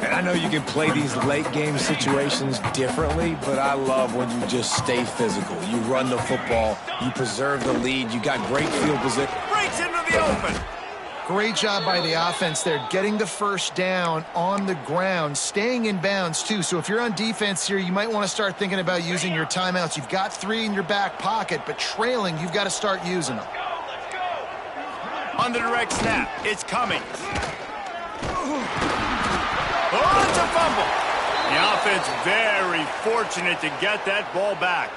And I know you can play these late game situations differently, but I love when you just stay physical. You run the football, you preserve the lead, you got great field position. Breaks into the open. Great job by the offense there, getting the 1st down on the ground, staying in bounds too. So if you're on defense here, you might want to start thinking about using your timeouts. You've got 3 in your back pocket, but trailing, you've got to start using them. On the direct snap, it's Cummings. Oh, it's a fumble. The offense very fortunate to get that ball back.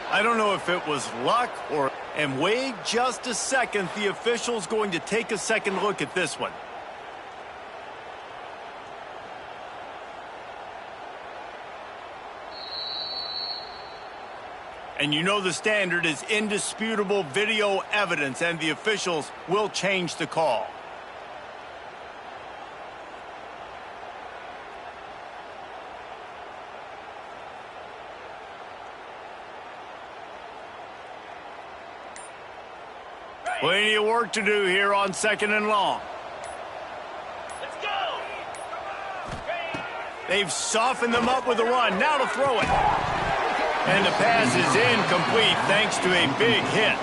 I don't know if it was luck or... And wait just a second. The official's going to take a second look at this one. And you know the standard is indisputable video evidence, and the officials will change the call. Plenty of work to do here on 2nd and long. Let's go. They've softened them up with a run. Now to throw it. And the pass is incomplete thanks to a big hit.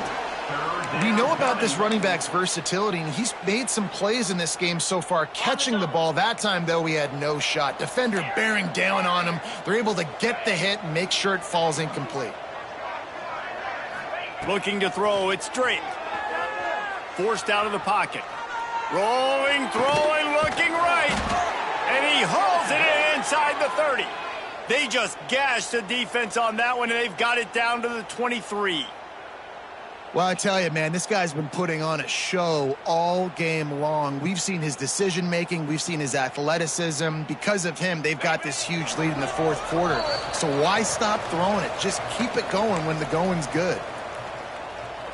We know about this running back's versatility, and he's made some plays in this game so far, catching the ball. That time, though, he had no shot. Defender bearing down on him. They're able to get the hit and make sure it falls incomplete. Looking to throw. It's straight. Forced out of the pocket. Rolling, throwing, looking right. And he hauls it in inside the 30. They just gashed the defense on that one, and they've got it down to the 23. Well, I tell you, man, this guy's been putting on a show all game long. We've seen his decision-making. We've seen his athleticism. Because of him, they've got this huge lead in the 4th quarter. So why stop throwing it? Just keep it going when the going's good.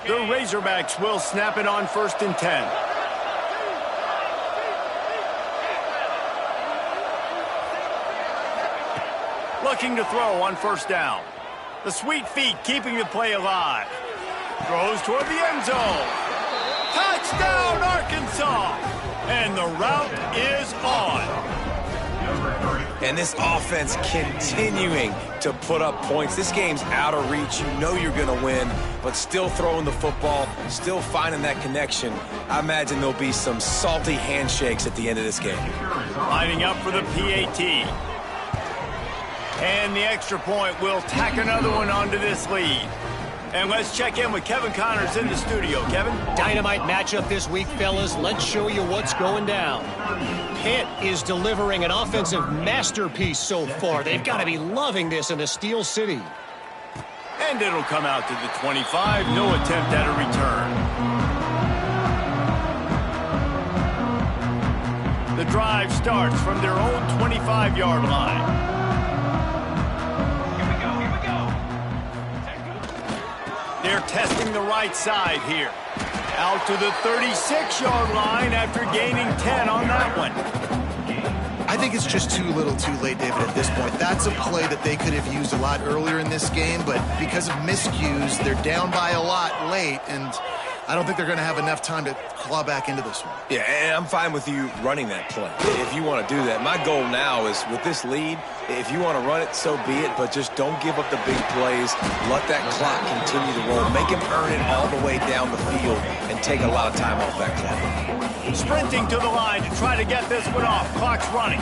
The Razorbacks will snap it on 1st and 10. looking to throw on first down. The sweet feet keeping the play alive. Throws toward the end zone. Touchdown, Arkansas! And the route is on. And this offense continuing to put up points. This game's out of reach. You know you're going to win, but still throwing the football, still finding that connection. I imagine there'll be some salty handshakes at the end of this game. Lining up for the PAT. And the extra point will tack another one onto this lead. And let's check in with Kevin Connors in the studio. Kevin? Dynamite matchup this week, fellas. Let's show you what's going down. Pitt is delivering an offensive masterpiece so far. They've got to be loving this in the Steel City. And it'll come out to the 25. No attempt at a return. The drive starts from their own 25-yard line. They're testing the right side here. Out to the 36-yard line after gaining 10 on that one. I think it's just too little too late, David, at this point. That's a play that they could have used a lot earlier in this game, but because of miscues, they're down by a lot late, and I don't think they're going to have enough time to claw back into this one. Yeah, and I'm fine with you running that play if you want to do that. My goal now is with this lead, if you want to run it, so be it, but just don't give up the big plays. Let that clock continue to roll. Make him earn it all the way down the field and take a lot of time off that clock. Sprinting to the line to try to get this one off. Clock's running.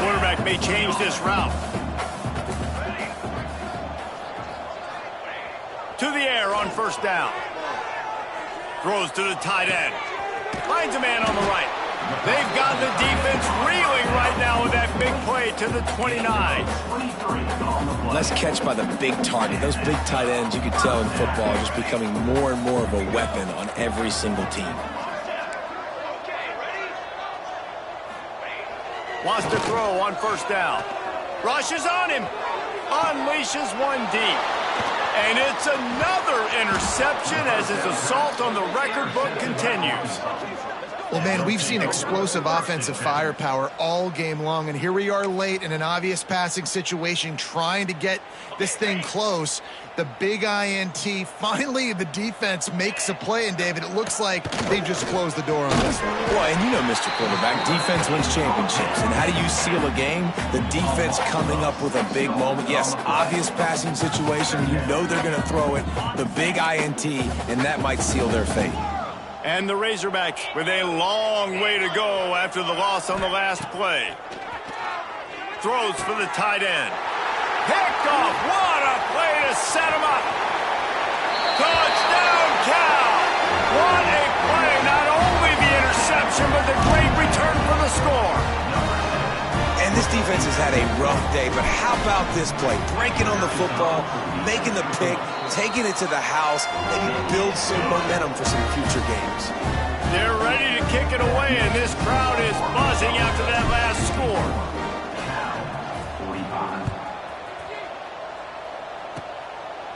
Quarterback may change this route. To the air on first down. Throws to the tight end. Finds a man on the right. They've got the defense reeling right now with that big play to the 29. Let's catch by the big target. Those big tight ends, you can tell in football, are just becoming more and more of a weapon on every single team. Wants to throw on first down. Rushes on him. Unleashes one deep. And it's another interception as his assault on the record book continues. Well, man, we've seen explosive offensive firepower all game long, and here we are late in an obvious passing situation trying to get this thing close. The big INT, finally the defense makes a play, and David, it looks like they just closed the door on this one. Well, and you know, Mr. Quarterback, defense wins championships. And how do you seal a game? The defense coming up with a big moment. Yes, obvious passing situation. You know they're going to throw it. The big INT, and that might seal their fate. And the Razorbacks with a long way to go after the loss on the last play. Throws for the tight end. Picked off. What a play to set him up. Touchdown, Cal. What a play. Not only the interception, but the great return for the score. And this defense has had a rough day, but how about this play? Breaking on the football, making the pick, taking it to the house, maybe build some momentum for some future games. They're ready to kick it away, and this crowd is buzzing after that last score.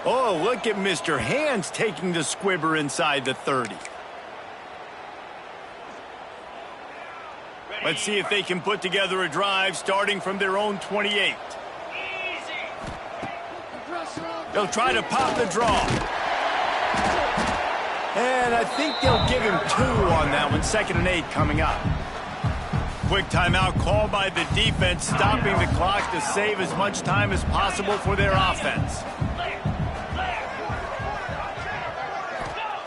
Oh, look at Mr. Hands taking the squibber inside the 30. Let's see if they can put together a drive starting from their own 28. They'll try to pop the draw. And I think they'll give him 2 on that one. 2nd and 8 coming up. Quick timeout called by the defense, stopping the clock to save as much time as possible for their offense.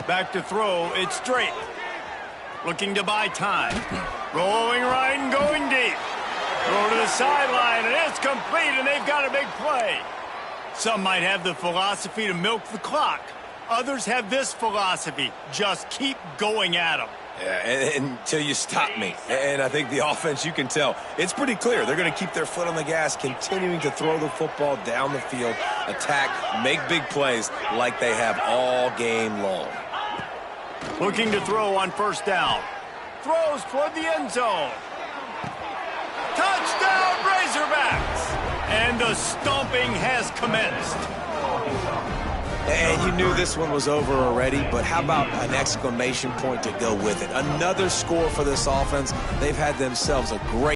Back to throw, it's Drake. Looking to buy time. Rolling right and going deep. Throw to the sideline, and it's complete, and they've got a big play. Some might have the philosophy to milk the clock. Others have this philosophy, just keep going at them. Yeah, until you stop me. And I think the offense, you can tell, it's pretty clear. They're going to keep their foot on the gas, continuing to throw the football down the field, attack, make big plays like they have all game long. Looking to throw on first down. Throws toward the end zone. Touchdown, Razorbacks! And the stomping has commenced. And you knew this one was over already, but how about an exclamation point to go with it? Another score for this offense. They've had themselves a great